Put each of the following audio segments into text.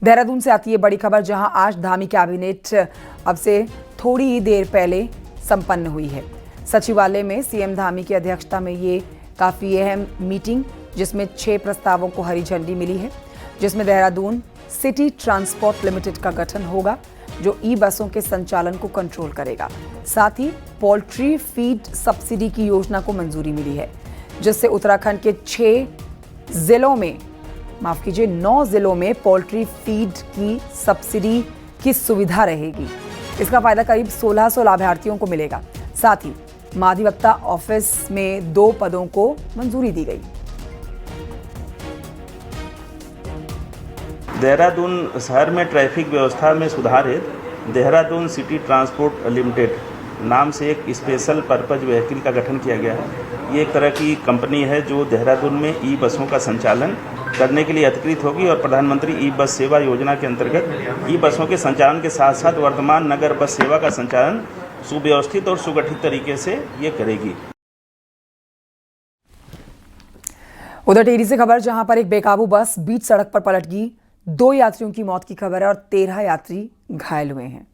देहरादून से आती है बड़ी खबर, जहां आज धामी कैबिनेट अब से थोड़ी ही देर पहले संपन्न हुई है। सचिवालय में सीएम धामी की अध्यक्षता में ये काफ़ी अहम मीटिंग, जिसमें 6 प्रस्तावों को हरी झंडी मिली है, जिसमें देहरादून सिटी ट्रांसपोर्ट लिमिटेड का गठन होगा, जो ई बसों के संचालन को कंट्रोल करेगा। साथ ही पोल्ट्री फीड सब्सिडी की योजना को मंजूरी मिली है, जिससे उत्तराखंड के 9 जिलों में पोल्ट्री फीड की सब्सिडी की सुविधा रहेगी। इसका फायदा करीब 1600 लाभार्थियों को मिलेगा। साथ ही महाधिवक्ता ऑफिस में 2 पदों को मंजूरी दी गई। देहरादून शहर में ट्रैफिक व्यवस्था में सुधार हेतु देहरादून सिटी ट्रांसपोर्ट लिमिटेड नाम से एक स्पेशल पर्पज व्हीकल का गठन किया गया है। ये एक तरह की कंपनी है जो देहरादून में ई बसों का संचालन करने के लिए अधिकृत होगी और प्रधानमंत्री ई बस सेवा योजना के अंतर्गत ई बसों के संचालन के साथ साथ वर्तमान नगर बस सेवा का संचालन सुव्यवस्थित और सुगठित तरीके से ये करेगी। उधर टिहरी से खबर, जहां पर एक बेकाबू बस बीच सड़क पर पलट गई। 2 यात्रियों की मौत की खबर है और 13 यात्री घायल हुए हैं।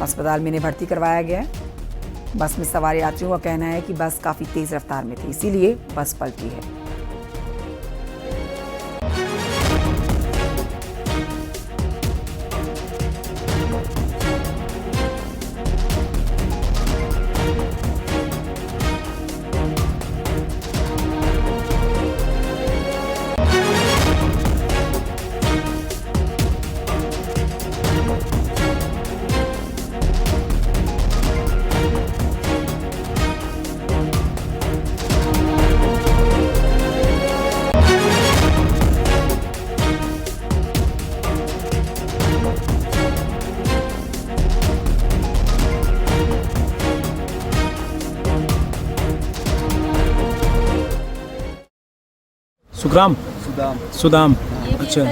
अस्पताल में इन्हें भर्ती करवाया गया है। बस में सवार यात्रियों का कहना है कि बस काफी तेज रफ्तार में थी, इसीलिए बस पलटी है। सुदाम। अच्छा,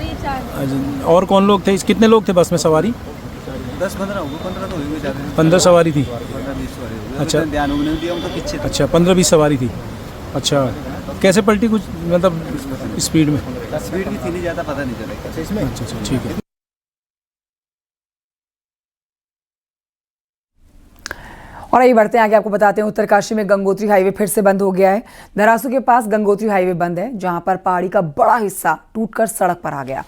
और कौन लोग थे? कितने लोग थे बस में सवारी? 10-15 होंगे, 15 तो होंगे ज़्यादा। 15 सवारी थी। 15-20 सवारी। अच्छा, ध्यान नहीं दिया, हम तो पीछे। अच्छा, 15-20 सवारी थी। अच्छा, कैसे पलटी? कुछ मतलब स्पीड में? स्पीड भी थी नहीं, ज़्यादा पता नहीं चला इसमें। अच्छा, ठीक है। और आइए बढ़ते हैं आगे, आपको बताते हैं उत्तरकाशी में गंगोत्री हाईवे फिर से बंद हो गया है। धरासू के पास गंगोत्री हाईवे बंद है, जहां पर पहाड़ी का बड़ा हिस्सा टूटकर सड़क पर आ गया,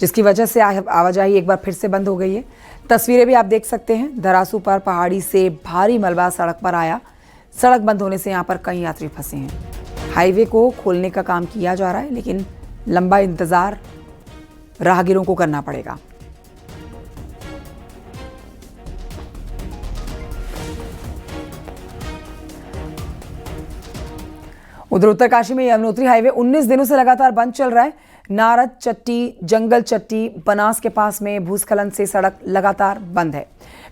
जिसकी वजह से आवाजाही एक बार फिर से बंद हो गई है। तस्वीरें भी आप देख सकते हैं। धरासू पर पहाड़ी से भारी मलबा सड़क पर आया। सड़क बंद होने से यहाँ पर कई यात्री फंसे हैं। हाईवे को खोलने का काम किया जा रहा है, लेकिन लंबा इंतजार राहगीरों को करना पड़ेगा। उधर उत्तरकाशी में यमुनोत्री हाईवे 19 दिनों से लगातार बंद चल रहा है। नारद चट्टी, जंगल चट्टी, बनास के पास में भूस्खलन से सड़क लगातार बंद है।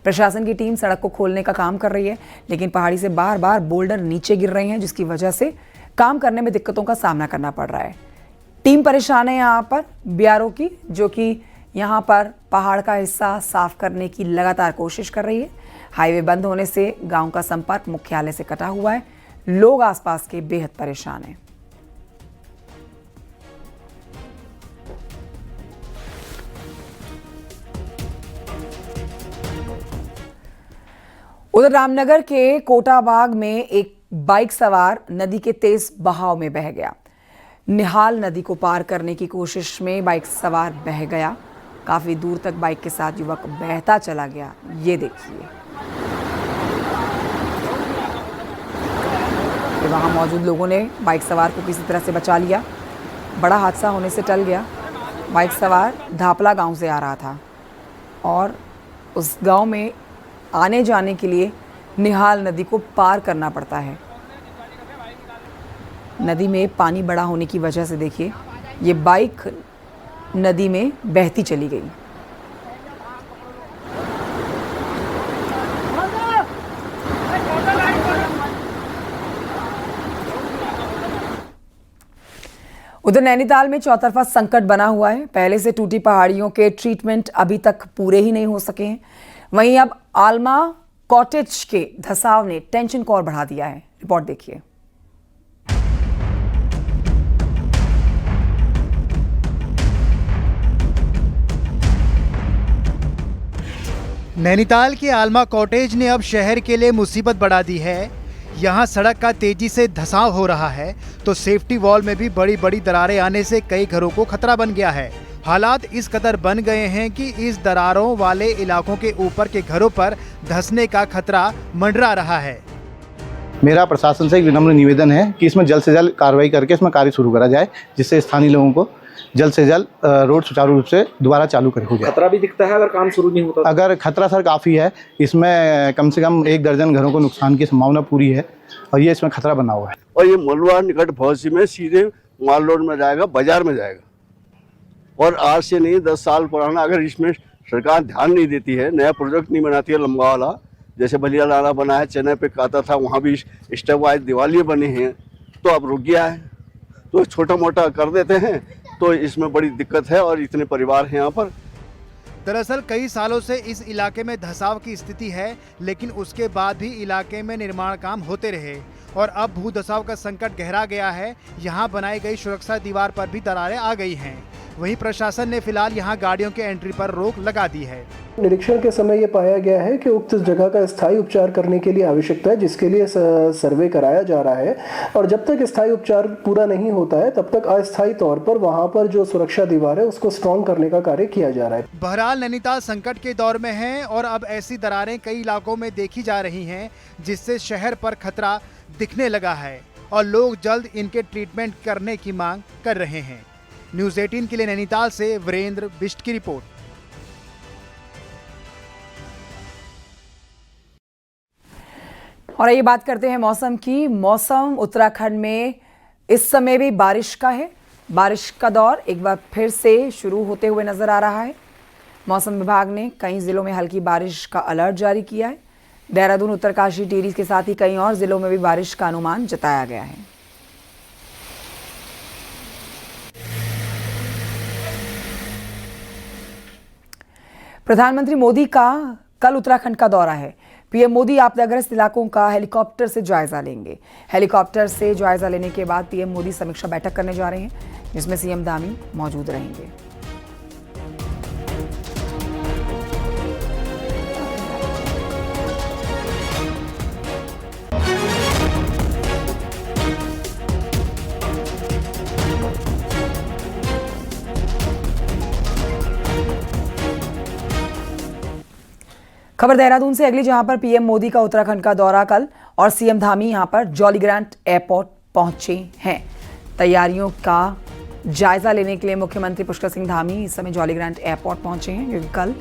प्रशासन की टीम सड़क को खोलने का काम कर रही है, लेकिन पहाड़ी से बार बार बोल्डर नीचे गिर रहे हैं, जिसकी वजह से काम करने में दिक्कतों का सामना करना पड़ रहा है। टीम परेशान है यहाँ पर बीआरओ की, जो कि यहाँ पर पहाड़ का हिस्सा साफ करने की लगातार कोशिश कर रही है। हाईवे बंद होने से गाँव का संपर्क मुख्यालय से कटा हुआ है। लोग आसपास के बेहद परेशान हैं। उधर रामनगर के कोटाबाग में एक बाइक सवार नदी के तेज बहाव में बह गया। निहाल नदी को पार करने की कोशिश में बाइक सवार बह गया। काफी दूर तक बाइक के साथ युवक बहता चला गया। ये देखिए, वहां मौजूद लोगों ने बाइक सवार को किसी तरह से बचा लिया। बड़ा हादसा होने से टल गया। बाइक सवार धापला गांव से आ रहा था और उस गांव में आने जाने के लिए निहाल नदी को पार करना पड़ता है। नदी में पानी बड़ा होने की वजह से देखिए, ये बाइक नदी में बहती चली गई। उधर नैनीताल में चौतरफा संकट बना हुआ है। पहले से टूटी पहाड़ियों के ट्रीटमेंट अभी तक पूरे ही नहीं हो सके हैं। वहीं अब आलमा कॉटेज के धसाव ने टेंशन को और बढ़ा दिया है। रिपोर्ट देखिए। नैनीताल के आलमा कॉटेज ने अब शहर के लिए मुसीबत बढ़ा दी है। यहाँ सड़क का तेजी से धंसाव हो रहा है तो सेफ्टी वॉल में भी बड़ी बड़ी दरारें आने से कई घरों को खतरा बन गया है। हालात इस कदर बन गए हैं कि इस दरारों वाले इलाकों के ऊपर के घरों पर धंसने का खतरा मंडरा रहा है। मेरा प्रशासन से एक विनम्र निवेदन है कि इसमें जल्द से जल्द कार्रवाई करके इसमें कार्य शुरू करा जाए, जिससे स्थानीय लोगों को जल्द से जल्द रोड सुचारू रूप से दोबारा चालू हो जाए। खतरा भी दिखता है अगर काम शुरू नहीं होता? अगर खतरा सर काफ़ी है, इसमें कम से कम 1 दर्जन घरों को नुकसान की संभावना पूरी है और ये इसमें खतरा बना हुआ है। और ये मलुआ निकट भौसी में सीधे माल रोड में जाएगा, बाजार में जाएगा। और आज से नहीं 10 साल पुराना, अगर इसमें सरकार ध्यान नहीं देती है, नया प्रोजेक्ट नहीं बनाती है लंबा वाला, जैसे बलिया नाला बना है, चेन्नई पे काता था, वहाँ भी स्टेप वाइज दिवालियाँ बने हैं, तो अब रुक गया है। तो छोटा मोटा कर देते हैं तो इसमें बड़ी दिक्कत है और इतने परिवार हैं यहाँ पर। दरअसल कई सालों से इस इलाके में धंसाव की स्थिति है, लेकिन उसके बाद भी इलाके में निर्माण काम होते रहे और अब भू धंसाव का संकट गहरा गया है। यहाँ बनाई गई सुरक्षा दीवार पर भी दरारें आ गई हैं। वहीं प्रशासन ने फिलहाल यहाँ गाड़ियों के एंट्री पर रोक लगा दी है। निरीक्षण के समय ये पाया गया है कि उक्त जगह का स्थायी उपचार करने के लिए आवश्यकता है, जिसके लिए सर्वे कराया जा रहा है और जब तक स्थायी उपचार पूरा नहीं होता है तब तक अस्थायी तौर पर वहां पर जो सुरक्षा दीवार है उसको स्ट्रॉन्ग करने का कार्य किया जा रहा है। बहरहाल नैनीताल संकट के दौर में है और अब ऐसी दरारें कई इलाकों में देखी जा रही हैं, जिससे शहर पर खतरा दिखने लगा है और लोग जल्द इनके ट्रीटमेंट करने की मांग कर रहे हैं। न्यूज़ 18 के लिए नैनीताल से वीरेंद्र बिष्ट की रिपोर्ट। और ये बात करते हैं मौसम की। मौसम उत्तराखंड में इस समय भी बारिश का है। बारिश का दौर एक बार फिर से शुरू होते हुए नजर आ रहा है। मौसम विभाग ने कई जिलों में हल्की बारिश का अलर्ट जारी किया है। देहरादून, उत्तरकाशी, टिहरी के साथ ही कई और जिलों में भी बारिश का अनुमान जताया गया है। प्रधानमंत्री मोदी का कल उत्तराखंड का दौरा है। पीएम मोदी आपदाग्रस्त इलाकों का हेलीकॉप्टर से जायजा लेंगे। हेलीकॉप्टर से जायजा लेने के बाद पीएम मोदी समीक्षा बैठक करने जा रहे हैं, जिसमें सीएम धामी मौजूद रहेंगे। खबर देहरादून से अगली, जहां पर पीएम मोदी का उत्तराखंड का दौरा कल और सीएम धामी यहां पर जॉलीग्रांट एयरपोर्ट पहुंचे हैं। तैयारियों का जायजा लेने के लिए मुख्यमंत्री पुष्कर सिंह धामी इस समय जॉलीग्रांट एयरपोर्ट पहुंचे हैं, क्योंकि कल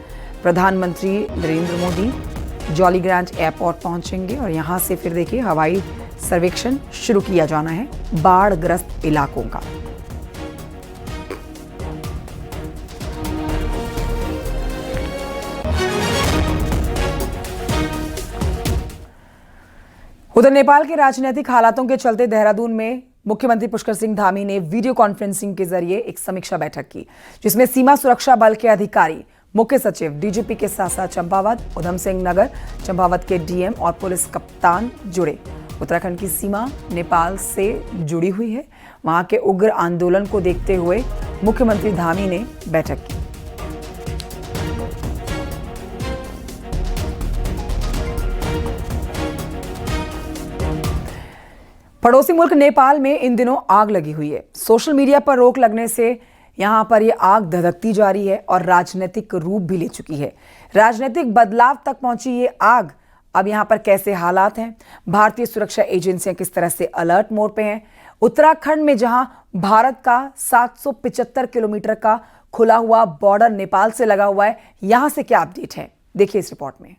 प्रधानमंत्री नरेंद्र मोदी जॉलीग्रांट एयरपोर्ट पहुंचेंगे और यहां से फिर देखिए हवाई सर्वेक्षण शुरू किया जाना है बाढ़ग्रस्त इलाकों का। उधर नेपाल के राजनीतिक हालातों के चलते देहरादून में मुख्यमंत्री पुष्कर सिंह धामी ने वीडियो कॉन्फ्रेंसिंग के जरिए एक समीक्षा बैठक की, जिसमें सीमा सुरक्षा बल के अधिकारी, मुख्य सचिव, डीजीपी के साथ साथ चंपावत, उधम सिंह नगर, चंपावत के डीएम और पुलिस कप्तान जुड़े। उत्तराखंड की सीमा नेपाल से जुड़ी हुई है। वहां के उग्र आंदोलन को देखते हुए मुख्यमंत्री धामी ने बैठक की। पड़ोसी मुल्क नेपाल में इन दिनों आग लगी हुई है। सोशल मीडिया पर रोक लगने से यहां पर यह आग धधकती जा रही है और राजनीतिक रूप भी ले चुकी है। राजनीतिक बदलाव तक पहुंची ये आग। अब यहां पर कैसे हालात हैं, भारतीय सुरक्षा एजेंसियां किस तरह से अलर्ट मोड पे हैं। उत्तराखंड में जहां भारत का 775 किलोमीटर का खुला हुआ बॉर्डर नेपाल से लगा हुआ है, यहां से क्या अपडेट है, देखिए इस रिपोर्ट में।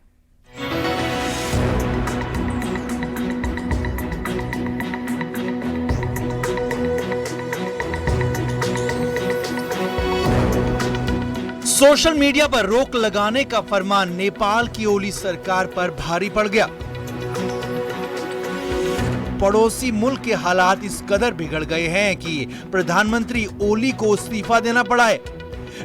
सोशल मीडिया पर रोक लगाने का फरमान नेपाल की ओली सरकार पर भारी पड़ गया। पड़ोसी मुल्क के हालात इस कदर बिगड़ गए हैं कि प्रधानमंत्री ओली को इस्तीफा देना पड़ा है।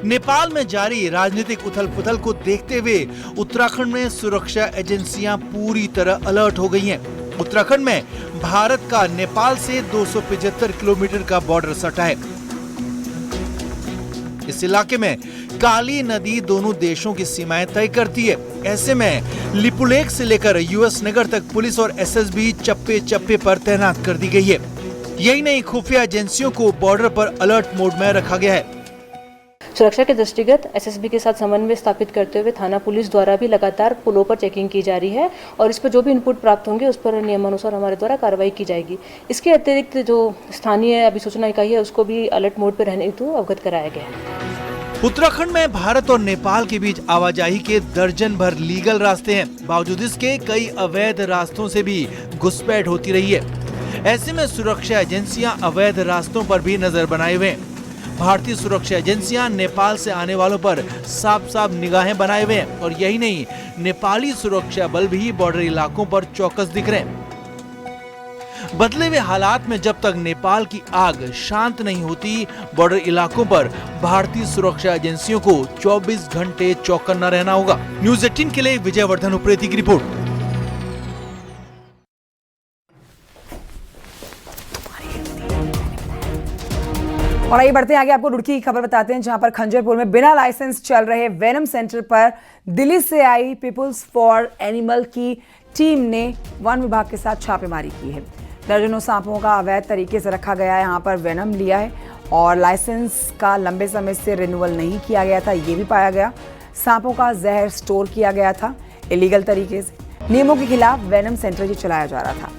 नेपाल में जारी राजनीतिक उथल-पुथल को देखते हुए उत्तराखंड में सुरक्षा एजेंसियां पूरी तरह अलर्ट हो गई हैं। उत्तराखंड में भारत का नेपाल से 275 किलोमीटर का बॉर्डर सटा है। इस इलाके में काली नदी दोनों देशों की सीमाएं तय करती है। ऐसे में लिपुलेख से लेकर यूएस नगर तक पुलिस और एसएसबी चप्पे चप्पे पर तैनात कर दी गई है। यही नहीं, खुफिया एजेंसियों को बॉर्डर पर अलर्ट मोड में रखा गया है। सुरक्षा के दृष्टिगत एसएसबी के साथ समन्वय स्थापित करते हुए थाना पुलिस द्वारा भी लगातार पुलों पर चेकिंग की जा रही है और इस पर जो भी इनपुट प्राप्त होंगे उस पर नियमानुसार हमारे द्वारा कार्रवाई की जाएगी। इसके अतिरिक्त जो स्थानीय अभिसूचना इकाई है उसको भी अलर्ट मोड पर रहने हेतु अवगत कराया गया है। उत्तराखंड में भारत और नेपाल के बीच आवाजाही के दर्जन भर लीगल रास्ते हैं। बावजूद इसके कई अवैध रास्तों से भी घुसपैठ होती रही है। ऐसे में सुरक्षा एजेंसियां अवैध रास्तों पर भी नजर बनाए हुए हैं। भारतीय सुरक्षा एजेंसियां नेपाल से आने वालों पर साफ साफ निगाहें बनाए हुए हैं और यही नहीं, नेपाली सुरक्षा बल भी बॉर्डर इलाकों पर चौकस दिख रहे हैं। बदले हुए हालात में जब तक नेपाल की आग शांत नहीं होती, बॉर्डर इलाकों पर भारतीय सुरक्षा एजेंसियों को 24 घंटे चौकन्ना रहना होगा। न्यूज़ 18 के लिए विजयवर्धन उप्रेती की रिपोर्ट। और आइए बढ़ते हैं आगे, आपको रुड़की की खबर बताते हैं, जहां पर खंजरपुर में बिना लाइसेंस चल रहे वेनम सेंटर पर दिल्ली से आई पीपुल्स फॉर एनिमल की टीम ने वन विभाग के साथ छापेमारी की है। दर्जनों सांपों का अवैध तरीके से रखा गया है, यहाँ पर वेनम लिया है और लाइसेंस का लंबे समय से रिन्यूअल नहीं किया गया था, ये भी पाया गया। सांपों का जहर स्टोर किया गया था इलीगल तरीके से। नियमों के खिलाफ वेनम सेंटर ये चलाया जा रहा था।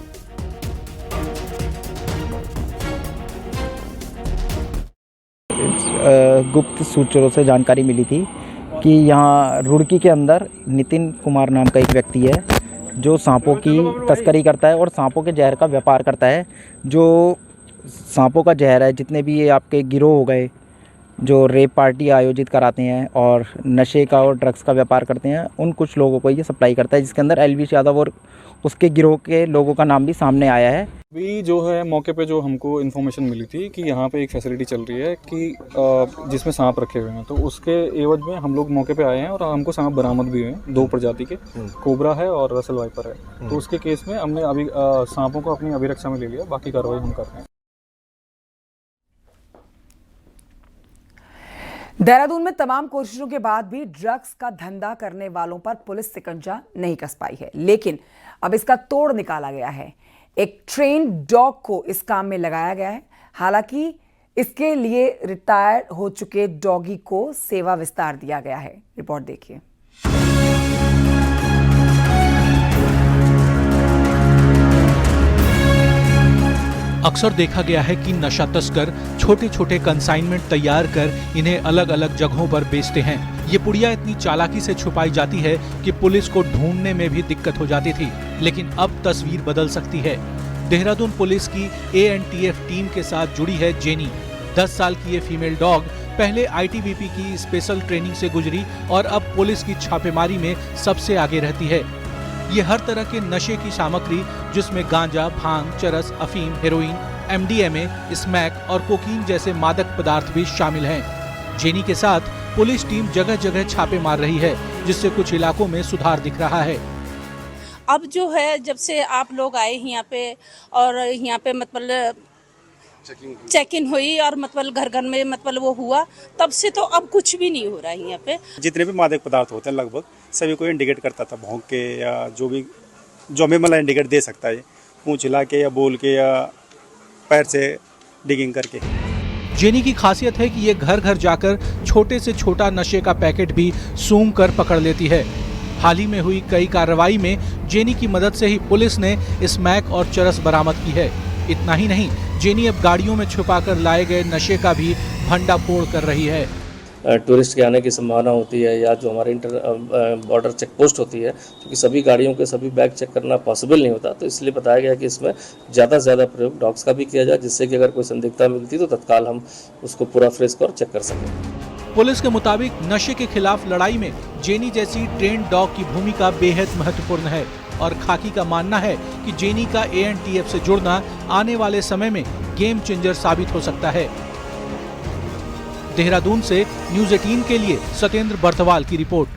गुप्त सूत्रों से जानकारी मिली थी कि यहाँ रुड़की के अंदर नितिन कुमार नाम का एक व्यक्ति है जो सांपों की तस्करी करता है और सांपों के जहर का व्यापार करता है। जो सांपों का जहर है, जितने भी ये आपके गिरोह हो गए जो रेप पार्टी आयोजित कराते हैं और नशे का और ड्रग्स का व्यापार करते हैं, उन कुछ लोगों को ये सप्लाई करता है, जिसके अंदर एलविश यादव और उसके गिरोह के लोगों का नाम भी सामने आया है। अभी जो है मौके पे जो हमको इन्फॉर्मेशन मिली थी कि यहाँ पे एक फैसिलिटी चल रही है कि जिसमें सांप रखे हुए हैं, तो उसके एवज में हम लोग मौके पे आए हैं और हमको सांप बरामद भी हुए हैं। 2 प्रजाति के, कोबरा है और रसल वाइपर है। तो उसके केस में हमने अभी सांपों को अपनी अभिरक्षा में ले लिया, बाकी कार्रवाई हम कर रहे हैं। देहरादून में तमाम कोशिशों के बाद भी ड्रग्स का धंधा करने वालों पर पुलिस शिकंजा नहीं कस पाई है, लेकिन अब इसका तोड़ निकाला गया है। एक ट्रेन डॉग को इस काम में लगाया गया है। हालांकि इसके लिए रिटायर हो चुके डॉगी को सेवा विस्तार दिया गया है। रिपोर्ट देखिए। अक्सर देखा गया है कि नशा तस्कर छोटे छोटे कंसाइनमेंट तैयार कर इन्हें अलग अलग जगहों पर बेचते हैं। ये पुड़िया इतनी चालाकी से छुपाई जाती है कि पुलिस को ढूंढने में भी दिक्कत हो जाती थी, लेकिन अब तस्वीर बदल सकती है। देहरादून पुलिस की ANTF टीम के साथ जुड़ी है जेनी। 10 साल की ये फीमेल डॉग पहले ITBP की स्पेशल ट्रेनिंग से गुजरी और अब पुलिस की छापेमारी में सबसे आगे रहती है। ये हर तरह के नशे की सामग्री, जिसमें गांजा, भांग, चरस, अफीम, हेरोइन, MDMA, स्मैक और कोकीन जैसे मादक पदार्थ भी शामिल हैं। जेनी के साथ पुलिस टीम जगह जगह छापे मार रही है, जिससे कुछ इलाकों में सुधार दिख रहा है। अब जो है, जब से आप लोग आए यहाँ पे और यहाँ पे मतलब चेकिंग हुई और मतलब घर घर में मतलब वो हुआ, तब से तो अब कुछ भी नहीं हो रहा है यहाँ पे। जितने भी मादक पदार्थ होते हैं लगभग सभी को इंडिकेट करता था, भौंक के या जो भी जो हमें मतलब इंडिकेट दे सकता है, पूंछ हिला के या बोल के या पैर से डिगिंग करके। जेनी की खासियत है कि ये घर घर जाकर छोटे से छोटा नशे का पैकेट भी सूंघ कर पकड़ लेती है। हाल ही में हुई कई कार्रवाई में जेनी की मदद से ही पुलिस ने स्मैक और चरस बरामद की है। इतना ही नहीं, जेनी अब गाड़ियों में छुपाकर लाए गए नशे का भी भंडाफोड़ कर रही है। टूरिस्ट के आने की संभावना होती है या जो हमारे बॉर्डर चेक पोस्ट होती है, क्योंकि सभी गाड़ियों के सभी बैग चेक करना पॉसिबल नहीं होता, तो इसलिए बताया गया कि इसमें ज़्यादा से ज़्यादा प्रयोग डॉग्स का भी किया जाए, जिससे कि अगर कोई संदिग्धता मिलती तो तत्काल हम उसको पूरा फ्रेस्क और चेक कर सकें। पुलिस के मुताबिक नशे के खिलाफ लड़ाई में जेनी जैसी ट्रेंड डॉग की भूमिका बेहद महत्वपूर्ण है और खाकी का मानना है कि जेनी का ANTF से जुड़ना आने वाले समय में गेम चेंजर साबित हो सकता है। देहरादून से न्यूज़ 18 के लिए सत्येंद्र बर्थवाल की रिपोर्ट।